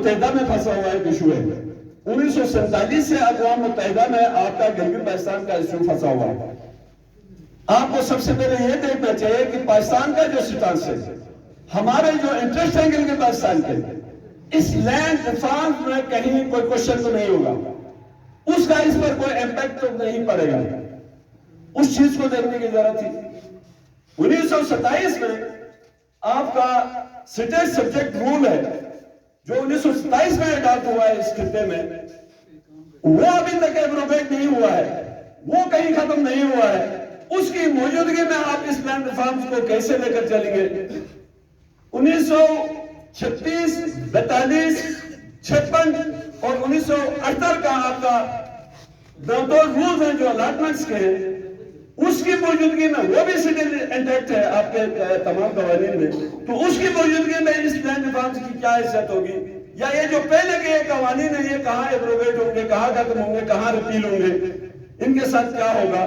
متحدہ میں پھنسا ہوا ایک ایشو ہے. 1947 سے اقوام متحدہ میں آپ کا گلگت بلتستان کا ایشو پھنسا ہوا ہے. آپ کو سب سے پہلے یہ دیکھنا چاہیے کہ پاکستان کا جو سٹانس ہے, ہمارے جو انٹرسٹ ہیں گلگت بلتستان کے, اس لینڈ ریفارم میں کہیں کوئی کوشچن تو نہیں ہوگا, اس کا اس پر کوئی امپیکٹ تو نہیں پڑے گا. اس چیز کو دیکھنے کی ضرورت تھی. 1927 میں آپ کا اسٹیٹ سبجیکٹ رول ہے جو 1927 میں اڈاپٹ ہوا ہے اس خطے میں, وہ ابھی تک ایبروگیٹ نہیں ہوا ہے, وہ کہیں ختم نہیں ہوا ہے. اس کی موجودگی میں آپ اس لینڈ ریفارمز کو کیسے لے کر چلیں گے؟ 1936, 42, 56 اور 1978 کا آپ کا دو رولز ہیں جو الاٹمنٹس کے ہیں, اس کی موجودگی میں وہ بھی سٹل انٹیکٹ ہے آپ کے تمام قوانین میں. تو اس کی موجودگی میں اس لینڈ ریفارمز کی کیا حیثیت ہوگی, یا یہ جو پہلے کے قوانین ہیں یہ کہاں ایبروگیٹ ہوں گے, کہاں ختم ہوں گے, کہاں ریپیل ہوں گے, ان کے ساتھ کیا ہوگا؟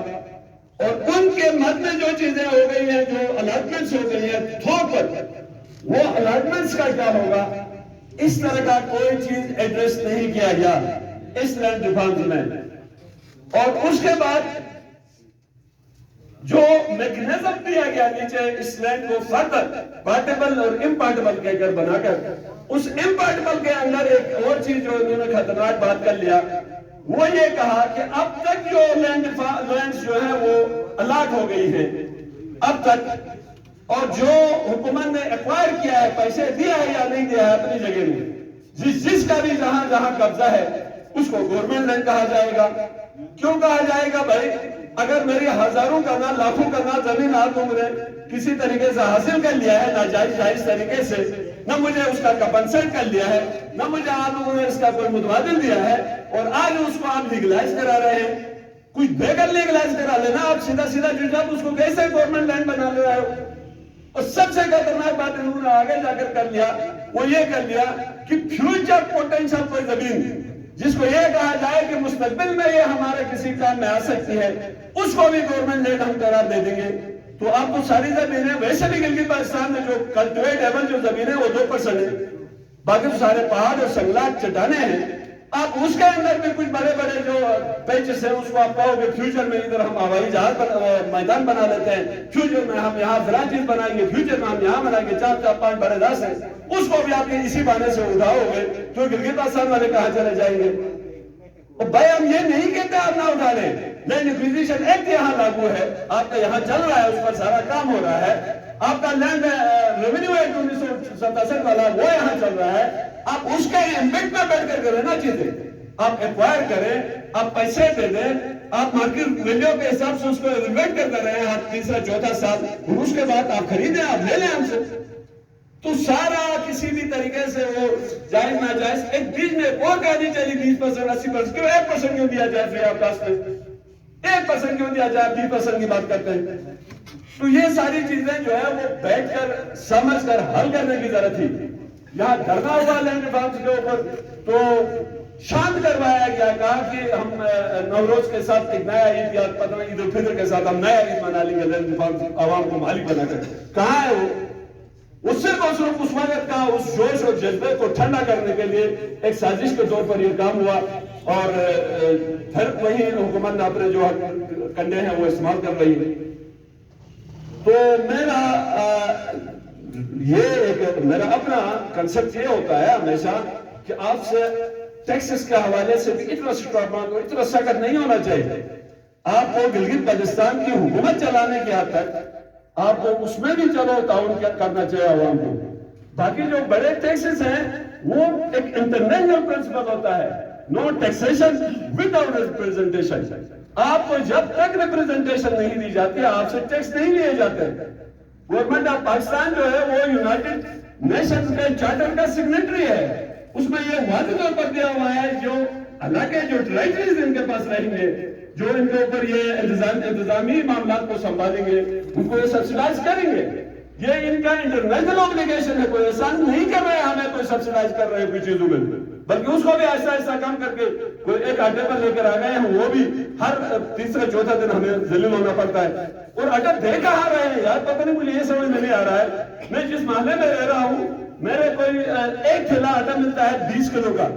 اور ان کے مد میں جو چیزیں ہو گئی ہیں, جو الاٹمنٹس ہو گئی ہیں تھوک پر, وہ الاٹمنٹس کا کیا ہوگا؟ اس طرح کا کوئی چیز ایڈریس نہیں کیا گیا اس لینڈ ریفارمز میں. اور اس کے بعد جو میکنزم دیا گیا نیچے اس لینڈ کو فردر پارٹیبل اور امپارٹیبل کہہ کر بنا کر, اس امپارٹیبل کے اندر ایک اور چیز جو انہوں نے خطرناک بات کر لیا, وہ یہ کہا کہ اب تک جو لینڈز جو ہے وہ الاٹ ہو گئی ہے اب تک, اور جو حکومت نے ایکوائر کیا ہے, پیسے دیا ہے یا نہیں دیا ہے اپنی جگہ میں, جس کا بھی جہاں جہاں قبضہ ہے اس کو گورنمنٹ لینڈ کہا جائے گا. کیوں کہا جائے گا بھائی؟ اگر میری ہزاروں کا نہ لاکھوں کا نہ زمین آپ لوگوں نے کسی طریقے سے حاصل کر لیا ہے ناجائز جائز طریقے سے, نہ مجھے اس کا کمپنسیٹ کر لیا ہے, نہ مجھے آپ لوگوں نے اس کا کوئی متبادل دیا ہے, اور آج اس کو آپ لیگلائز کرا رہے ہیں. کچھ دے کر لیگلائز کرا لینا, آپ سیدھا سیدھا جو جب اس کو کیسے گورنمنٹ لینڈ بنا لے رہے ہو. اور سب سے خطرناک بات انہوں نے آگے جا کر لیا, وہ یہ کر لیا کہ فیوچر پوٹینشل کوئی زمین جس کو یہ کہا جائے کہ مستقبل میں یہ ہمارے کسی کام میں آ سکتی ہے, اس کو بھی گورنمنٹ لینڈ ہم قرار دے دیں گے. تو آپ کو ساری زمینیں, ویسے بھی گلگت بلتستان میں جو کلٹیویٹیبل جو زمینیں وہ 2% ہیں, باقی تو سارے پہاڑ اور سنگلاٹ چٹانیں ہیں. آپ اس کے اندر بھی کچھ بڑے بڑے جو پیچز ہیں اس کو آپ کہو گے فیوچر میں ادھر ہم ہوائی جہاز میدان بنا لیتے ہیں, فیوچر میں ہم یہاں فلاں چیز بنائیں گے, فیوچر میں ہم یہاں بنائیں گے, 4-5 بڑے راس ہیں, اس کو بھی آپ اسی بہانے سے اٹھاؤ گے تو گلگت بلتستان والے کہاں چلے جائیں گے؟ بھائی ہم یہ نہیں کہتے آپ نہ اٹھا لیں, لینڈ ایکویزیشن ایکٹ یہاں لاگو ہے, آپ کا یہاں چل رہا ہے, اس پر سارا کام ہو رہا ہے. آپ کا لینڈ ریونیو ایکٹ 1967 والا وہ یہاں چل رہا ہے. آپ اس کے امپیکٹ میں بیٹھ کر کریں نا چیزیں, آپ ایکوائر کریں, آپ پیسے دے دیں, آپ مارکیٹ ویلیو کے حساب سے اس کو ایویلویٹ کرتے رہے ہیں 3-4 سال, اور اس کے بعد آپ خریدیں, آپ لے لیں ہم سے. تو سارا کسی بھی طریقے سے وہ جائز ناجائز, ایک بیچ میں اور کہانی چلی 20%, 80%, کیوں 1% کیوں دیا جائے فری آف کاسٹ میں, 1% کیوں دیا جائے, 20% کی بات کرتے ہیں. تو یہ ساری چیزیں جو ہے وہ بیٹھ کر سمجھ کر حل کرنے کی ضرورت تھی. یہاں دھرنا ہوا لینڈ ریفارمز کے اوپر تو شانت کروایا گیا, کہا کہ ہم نوروز کے ساتھ ایک نیا عید, یا پتہ نہیں عید الفطر کے ساتھ ہم نیا عید منا لیں گے لینڈ ریفارمز عوام کو مالک بنا کر. کہاں ہے وہ صرف اور صرف اس وقت کا اس جوش اور جذبے کو ٹھنڈا کرنے کے لیے ایک سازش کے طور پر یہ کام ہوا, اور پھر وہی حکومت نے اپنے جو کنڈے ہیں وہ استعمال کر رہی ہے. تو میرا اپنا کنسپٹ یہ ہوتا ہے ہمیشہ کہ آپ سے ٹیکسز کے حوالے سے بھی اتنا اسٹرانگ اور اتنا سخت نہیں ہونا چاہیے. آپ کو گلگت بلتستان کی حکومت چلانے کے حد تک آپ کو اس میں بھی چلو تعاون کرنا چاہیے عوام کو. باقی جو بڑے ٹیکسز ہیں وہ ایک انٹرنیشنل پرنسپل ہوتا ہے, نو ٹیکسیشن وداؤٹ ریپرزنٹیشن. آپ کو جب تک ریپرزنٹیشن نہیں دی جاتی آپ سے ٹیکس نہیں لیے جاتے. گورنمنٹ آف پاکستان جو ہے وہ یونائٹڈ نیشنز کے چارٹر کا سگنیٹری ہے, اس میں یہ واضح طور پر دیا ہوا ہے جو علاقے جو ٹریٹریز ان کے پاس رہیں گے, جو ان کے اوپر یہ انتظامی معاملات کو سنبھالیں گے, ان کو یہ سبسیڈائز کریں گے. یہ ان کا انٹرنیشنل اوبلیگیشن ہے, کوئی احسان نہیں کر رہے ہمیں کوئی سبسیڈائز کر رہے کوئی چیزوں میں, بلکہ اس کو بھی ایسا ایسا کام کر کے کوئی ایک اڈے پر لے کر آ گئے ہیں, وہ بھی ہر 3-4 دن ہمیں ذلیل ہونا پڑتا ہے. اور اگر دے کہاں رہے ہیں یار, پتہ نہیں مجھے یہ سمجھ میں نہیں آ رہا ہے. میں جس محلے میں رہ رہا ہوں میرے کوئی ایک تھیلا آٹا ملتا ہے 20 کلو کا,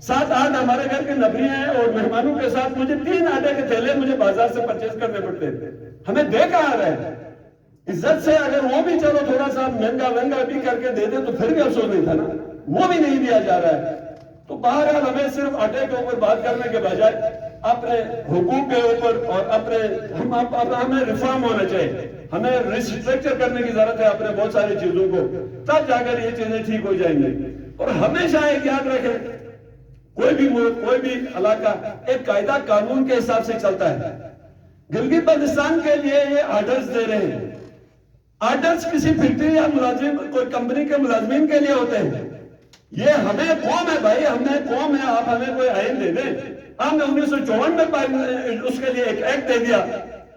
7-8 ہمارے گھر کے نفری ہیں اور مہمانوں کے ساتھ مجھے 3 آٹے کے تھیلے مجھے بازار سے پرچیز کرنے پڑتے ہیں. ہمیں دے کہاں رہے ہیں عزت سے؟ اگر وہ بھی چلو تھوڑا سا مہنگا بھی کر کے دے دے تو پھر بھی افسوس نہیں تھا نا, وہ بھی نہیں دیا جا رہا ہے. تو بہرحال ہمیں صرف آٹے کے اوپر بات کرنے کے بجائے اپنے حقوق کے اوپر اور ہمیں ریفارم ہونا چاہیے, ہمیں ریسٹرکچر کرنے کی ضرورت ہے اپنے بہت ساری چیزوں کو, تب جا کر یہ چیزیں ٹھیک ہو جائیں گی. اور ہمیشہ ایک یاد رکھیں, کوئی بھی ملک, کوئی بھی علاقہ ایک قاعدہ قانون کے حساب سے چلتا ہے. گلگت بلتستان کے لیے یہ آرڈرز دے رہے ہیں, آرڈرز کسی فیکٹری یا ملازم کوئی کمپنی کے ملازمین کے لیے ہوتے ہیں. یہ ہمیں قوم ہے بھائی, ہمیں قوم ہے, آپ ہمیں کوئی آئین دے دیں. ہم نے 1954 میں اس کے لیے ایک ایکٹ دے دیا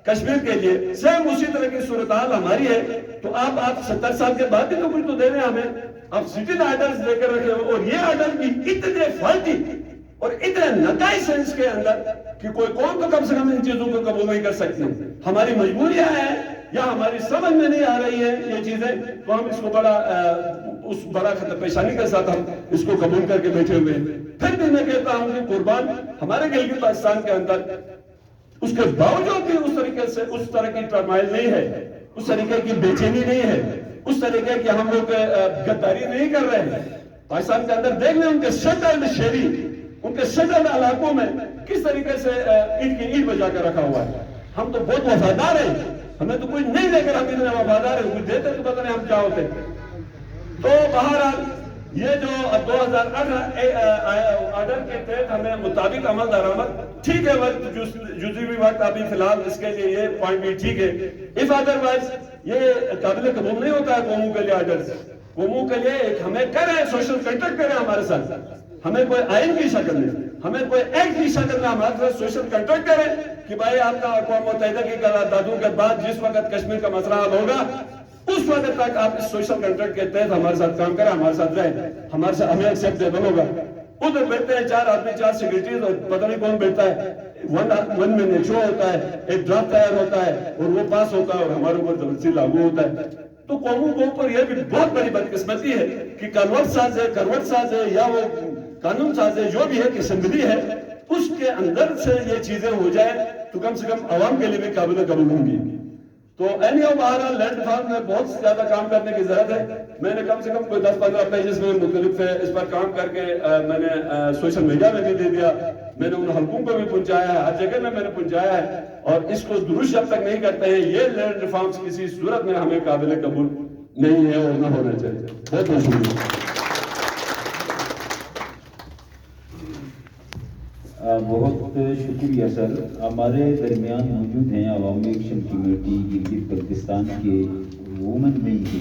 کشمیر کے لیے, سیم اسی طرح کی صورتحال ہماری ہے. تو آپ 70 سال کے بعد بھی تو کچھ تو دے رہے ہیں ہمیں. آپ سٹن آرڈرز دے کر رکھے ہو, اور یہ آرڈر بھی اتنے فالٹی اور اتنے نقائص ہیں اس کے اندر کہ کوئی قوم تو کم سے کم ان چیزوں کو قبول نہیں کر سکتی. ہماری مجبوریاں ہیں یا ہماری سمجھ میں نہیں آ رہی ہے یہ چیزیں, تو ہم اس کو بڑا پریشانی کے ساتھ ہم اس کو قبول کر کے بیٹھے ہوئے ہیں. پھر بھی میں کہتا ہوں کہ قربان ہمارے گلگت بلتستان کے اندر اس کے باوجود بھی اس طریقے سے اس طرح کی ٹرمائل نہیں ہے, اس طریقے کی بے چینی نہیں ہے, اس طریقے کی ہم لوگ غداری نہیں کر رہے ہیں. پاکستان کے اندر دیکھ لیں ان کے شٹلڈ شہری, ان کے شٹلڈ علاقوں میں کس طریقے سے اینٹ کی اینٹ بجا کر رکھا ہوا ہے. ہم تو بہت وفادار ہیں, ہمیں تو کوئی نہیں دے کر ہم اتنے وفادار ہیں, کوئی دیتے تو پتہ نہیں ہم کیا ہوتے. تو بہرحال یہ جو 2018 آرڈر کے تحت ہمیں مطابق عمل درآمد ٹھیک ہے, وقت جزوی بھی وقت ابھی فی الحال اس کے لیے یہ پوائنٹ بھی ٹھیک ہے. اف ادروائز یہ قابل قبول نہیں ہوتا ہے قوموں کے لیے آرڈرز. قوموں کے لیے ہمیں کریں, سوشل کنٹریکٹ کریں ہمارے ساتھ, ہمیں کوئی آئین کی شکل میں, ہمیں کوئی ایکٹ کی شکل میں ہمارے ساتھ سوشل کنٹریکٹ کریں کہ بھائی آپ کا اقوام متحدہ کی قراردادوں کے بعد جس وقت کشمیر کا مسئلہ حل ہوگا اس وقت تک آپ اس سوشل کنٹریکٹ کے تحت ہمارے ساتھ کام کریں, ہمارے ساتھ رہیں, ہمیں ایکسیپٹیبل ہوگا. ادھر بیٹھتے ہیں 4 آدمی 4 سیکریٹریز اور پتہ نہیں کون بیٹھتا ہے, ون میں ایک شو ہوتا ہے, ایک ڈرافٹ تیار ہوتا ہے اور وہ پاس ہوتا ہے اور ہمارے اوپر زبردستی لاگو ہوتا ہے. تو قوموں کے اوپر یہ بھی بہت بڑی بدقسمتی ہے کہ کروٹ ساز ہے یا وہ قانون ساز ہے, جو بھی ہے کہ اسمبلی ہے, اس کے اندر سے یہ چیزیں ہو جائیں تو کم سے کم عوام کے لیے بھی قابل قبول ہوں گی. تو بہرحال لینڈ ریفارم میں بہت زیادہ کام کرنے کی ضرورت ہے. میں نے کم سے کم کوئی 10-15 پیجز میں مختلف اس پر کام کر کے میں نے سوشل میڈیا میں بھی دے دیا, میں نے ان حلقوں کو بھی پہنچایا ہے, ہر جگہ میں نے پہنچایا ہے, اور اس کو درست جب تک نہیں کرتے ہیں یہ لینڈ ریفارمز کسی صورت میں ہمیں قابل قبول نہیں ہے اور نہ ہونا چاہیے. بہت بہت شکریہ. بہت شکریہ سر. ہمارے درمیان موجود ہیں عوامی ایکشن کمیٹی گلگت بلتستان کے وومن ونگ کی